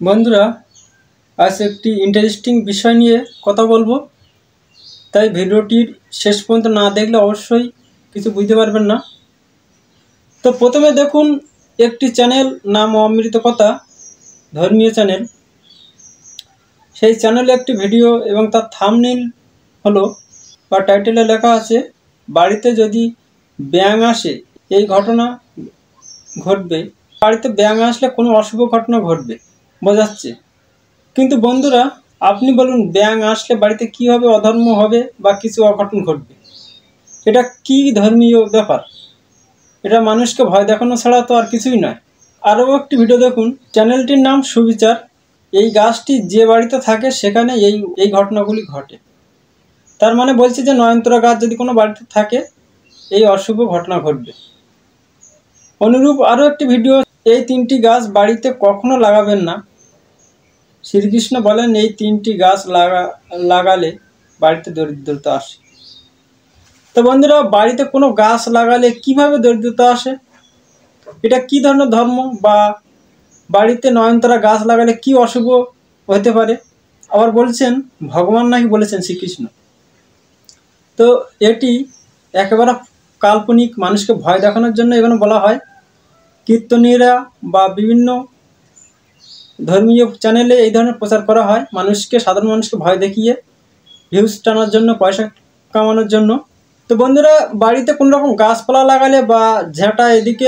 বন্ধুরা, আজ একটি ইন্টারেস্টিং বিষয় নিয়ে কথা বলবো, তাই ভিডিওটির শেষ পর্যন্ত না দেখলে অবশ্যই কিছু বুঝতে পারবেন না। তো প্রথমে দেখুন, একটি চ্যানেল নাম অমৃত কথা, ধর্মীয় চ্যানেল। সেই চ্যানেলে একটি ভিডিও এবং তার থাম্বনেইল হলো বা টাইটেলে লেখা আছে, বাড়িতে যদি ব্যাঙ আসে এই ঘটনা ঘটবে। বাড়িতে ব্যাঙ আসলে কোনো অশুভ ঘটনা ঘটবে বোঝাচ্ছে। কিন্তু বন্ধুরা, আপনি বলুন, ব্যাঙ আসলে বাড়িতে কীভাবে অধর্ম হবে বা কিছু অঘটন ঘটবে? এটা কি ধর্মীয় ব্যাপার? এটা মানুষকে ভয় দেখানো ছাড়া তো আর কিছুই নয়। আরও একটি ভিডিও দেখুন, চ্যানেলটির নাম সুবিচার। এই গাছটি যে বাড়িতে থাকে সেখানে এই ঘটনাগুলি ঘটে। তার মানে বলছে যে নয়নতারা গাছ যদি কোনো বাড়িতে থাকে এই অশুভ ঘটনা ঘটবে। অনুরূপ আরও একটি ভিডিও, এই 3টি গাছ বাড়িতে কখনো লাগাবেন না। শ্রীকৃষ্ণ বলেন এই 3টি গাছ লাগালে বাড়িতে দরিদ্রতা আসে। তো বন্ধুরা, বাড়িতে কোনো গাছ লাগালে কিভাবে দরিদ্রতা আসে? এটা কি ধরনের ধর্ম? বা বাড়িতে নয়নতারা গাছ লাগালে কি অশুভ হতে পারে? আবার বলছেন ভগবান নাকি বলেছেন, শ্রীকৃষ্ণ। তো এটি একেবারে কাল্পনিক, মানুষকে ভয় দেখানোর জন্য এগুলো বলা হয়। কীর্তনীয়রা বা বিভিন্ন ধর্মীয় চ্যানেলে এই ধরনের প্রচার করা হয়, সাধারণ মানুষকে ভয় দেখিয়ে ভিউজ টানার জন্য, পয়সা কামানোর জন্য। তো বন্ধুরা, বাড়িতে কোনো রকম গাছপালা লাগালে বা ঝাঁটা এদিকে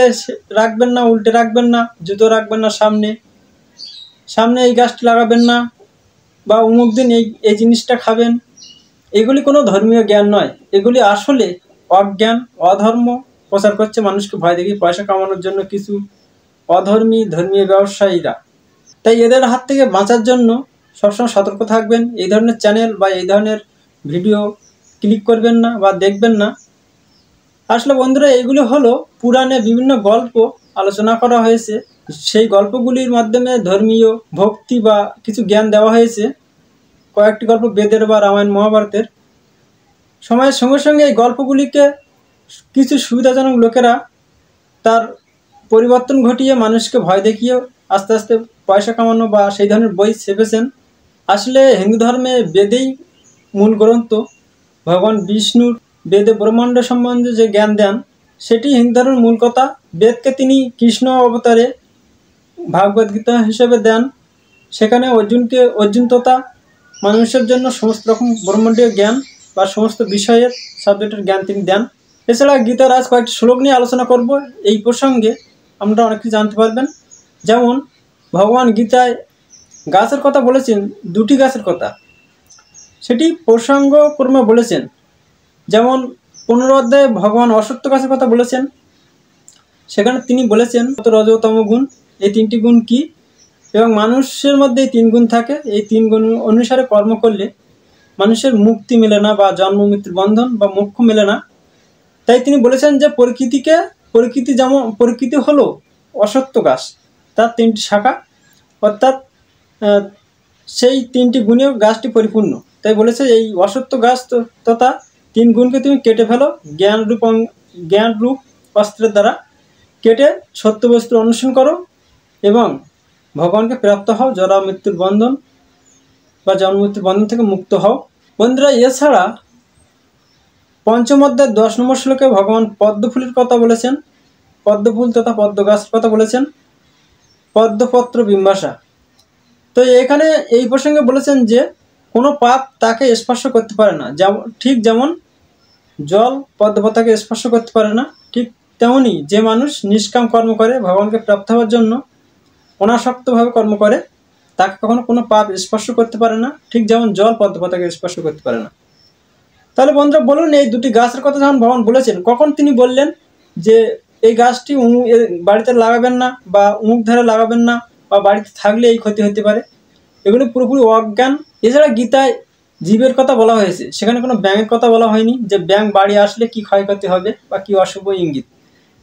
রাখবেন না, উল্টে রাখবেন না, জুতো রাখবেন না সামনে সামনে এই গাছটি লাগাবেন না, বা অমুক দিন এই জিনিসটা খাবেন, এগুলি কোনো ধর্মীয় জ্ঞান নয়। এগুলি আসলে অজ্ঞান, অধর্ম প্রচার করছে মানুষকে ভয় দেখিয়ে পয়সা কামানোর জন্য কিছু ধর্মীয় ব্যবসায়ীরা। তাই এদের হাত থেকে বাঁচার জন্য সবসময় সতর্ক থাকবেন। এই ধরনের চ্যানেল বা এই ধরনের ভিডিও ক্লিক করবেন না বা দেখবেন না। আসলে বন্ধুরা, এগুলি হলো পুরাণে বিভিন্ন গল্প আলোচনা করা হয়েছে। সেই গল্পগুলির মাধ্যমে ধর্মীয় ভক্তি বা কিছু জ্ঞান দেওয়া হয়েছে। কয়েকটি গল্প বেদের বা রামায়ণ মহাভারতের। সময়ের সঙ্গে সঙ্গে এই গল্পগুলিকে কিছু সুবিধাজনক লোকেরা তার পরিবর্তন ঘটিয়ে মানুষকে ভয় দেখিয়ে আস্তে আস্তে পয়সা কামানো বা সেই ধরনের বই ছেপেছেন। আসলে হিন্দু ধর্মে বেদেই মূল গ্রন্থ। ভগবান বিষ্ণুর বেদে ব্রহ্মাণ্ড সম্বন্ধে যে জ্ঞান দেন সেটি হিন্দু ধর্মের মূল কথা। বেদকে তিনি কৃষ্ণ অবতারে ভাগবত গীতা হিসেবে দেন। সেখানে অর্জুন তথা মানুষের জন্য সমস্ত রকম ব্রহ্মাণ্ডীয় জ্ঞান বা সমস্ত বিষয়ের সাবজেক্টের জ্ঞান তিনি দেন। এছাড়া গীতার আজ কয়েকটি শ্লোক নিয়ে আলোচনা করব। এই প্রসঙ্গে আমরা অনেক কিছু জানতে পারবেন। যেমন ভগবান গীতায় গাছের কথা বলেছেন, 2টি গাছের কথা, সেটি প্রসঙ্গক্রমে বলেছেন। যেমন 15 অধ্যায়ে ভগবান অশ্বত্থ গাছের কথা বলেছেন। সেখানে তিনি বলেছেন রজতম গুণ, এই 3টি গুণ কি, এবং মানুষের মধ্যে এই 3 গুণ থাকে। এই 3 গুণ অনুসারে কর্ম করলে মানুষের মুক্তি মেলে না বা জন্ম মৃত্যুর বন্ধন বা মোক্ষ মেলে না। তাই তিনি বলেছেন যে প্রকৃতি হলো অশ্বত্থ গাছ, তার 3টি শাখা, অর্থাৎ সেই 3টি গুণে গাছটি পরিপূর্ণ। তাই বলেছে এই অশ্বত্থ গাছ তথা 3 গুণকে তুমি কেটে ফেলো, জ্ঞান রূপ অস্ত্রের দ্বারা কেটে সত্য বস্তুর অনুসরণ করো এবং ভগবানকে প্রাপ্ত হও, জরা মৃত্যুর বন্ধন বা জন্ম মৃত্যুর বন্ধন থেকে মুক্ত হও। বন্ধুরা, এছাড়া 5ম অধ্যায় 10 নম্বর শ্লোকে ভগবান পদ্মফুলের কথা বলেছেন, পদ্মফুল তথা পদ্ম গাছের কথা বলেছেন, পদ্মপত্র বিম্বাসা। তো এখানে এই প্রসঙ্গে বলেছেন যে কোনো পাপ তাকে স্পর্শ করতে পারে না। ঠিক যেমন জল পদ্মপত্রকে স্পর্শ করতে পারে না, ঠিক তেমনই যে মানুষ নিষ্কাম কর্ম করে ভগবানকে প্রাপ্ত হওয়ার জন্য অনাসক্তভাবে কর্ম করে তাকে কখনো কোনো পাপ স্পর্শ করতে পারে না, ঠিক যেমন জল পদ্মপত্রকে স্পর্শ করতে পারে না। তাহলে বন্ধুরা বলুন, এই 2টি গাছের কথা যখন ভগবান বলেছেন, কখন তিনি বললেন যে এই গাছটি বাড়িতে লাগাবেন না বা অমুক ধারে লাগাবেন না বা বাড়িতে থাকলে এই ক্ষতি হতে পারে? এগুলো পুরোপুরি অজ্ঞান। এছাড়া গীতায় জীবের কথা বলা হয়েছে, সেখানে কোনো ব্যাঙের কথা বলা হয়নি যে ব্যাঙ বাড়ি আসলে কি ক্ষয়ক্ষতি হবে বা কি অশুভ ইঙ্গিত।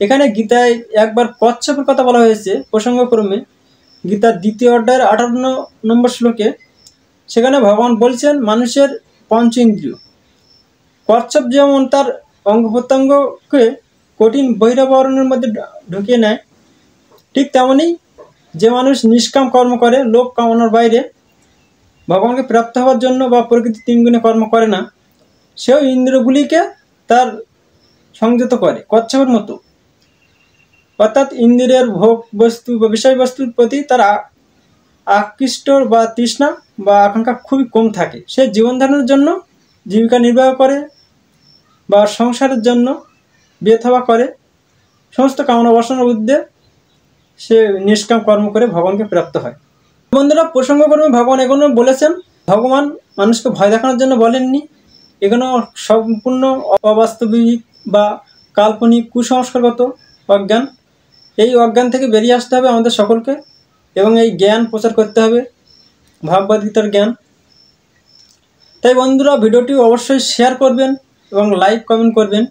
এখানে গীতায় একবার কচ্ছপের কথা বলা হয়েছে প্রসঙ্গক্রমে, গীতার 2য় অধ্যায়ের 58 নম্বর শ্লোকে। সেখানে ভগবান বলছেন মানুষের 5 ইন্দ্রিয়, কচ্ছপ যেমন তার অঙ্গ প্রত্যঙ্গকে কঠিন বহিরাবরণের মধ্যে ঢুকিয়ে নেয়, ঠিক তেমনই যে মানুষ নিষ্কাম কর্ম করে, লোক কামনার বাইরে ভগবানকে প্রাপ্ত হওয়ার জন্য বা প্রকৃতির 3 গুণে কর্ম করে না, সেও ইন্দ্রিয়গুলিকে তার সংযত করে কচ্ছপের মতো। অর্থাৎ ইন্দ্রিয়ের ভোগ বস্তু বা বিষয়বস্তুর প্রতি তার আকৃষ্ট বা তৃষ্ণা বা আকাঙ্ক্ষা খুবই কম থাকে। সে জীবন ধারণের জন্য জীবিকা নির্বাহ করে বা সংসারের জন্য বিয়ে-থা করে, সমস্ত কামনা বাসনার ঊর্ধ্বে সে নিষ্কাম কর্ম করে ভগবানকে প্রাপ্ত হয়। বন্ধুরা, প্রসঙ্গক্রমে ভগবান এগুলো বলেছেন। ভগবান মানুষকে ভয় দেখানোর জন্য বলেননি। এগুলো সম্পূর্ণ অবাস্তবিক বা কাল্পনিক কুসংস্কারগত অজ্ঞান। এই অজ্ঞান থেকে বেরিয়ে আসতে হবে আমাদের সকলকে এবং এই জ্ঞান প্রচার করতে হবে, ভাগবত গীতার জ্ঞান। তাই বন্ধুরা, ভিডিওটি অবশ্যই শেয়ার করবেন এবং লাইক কমেন্ট করবেন।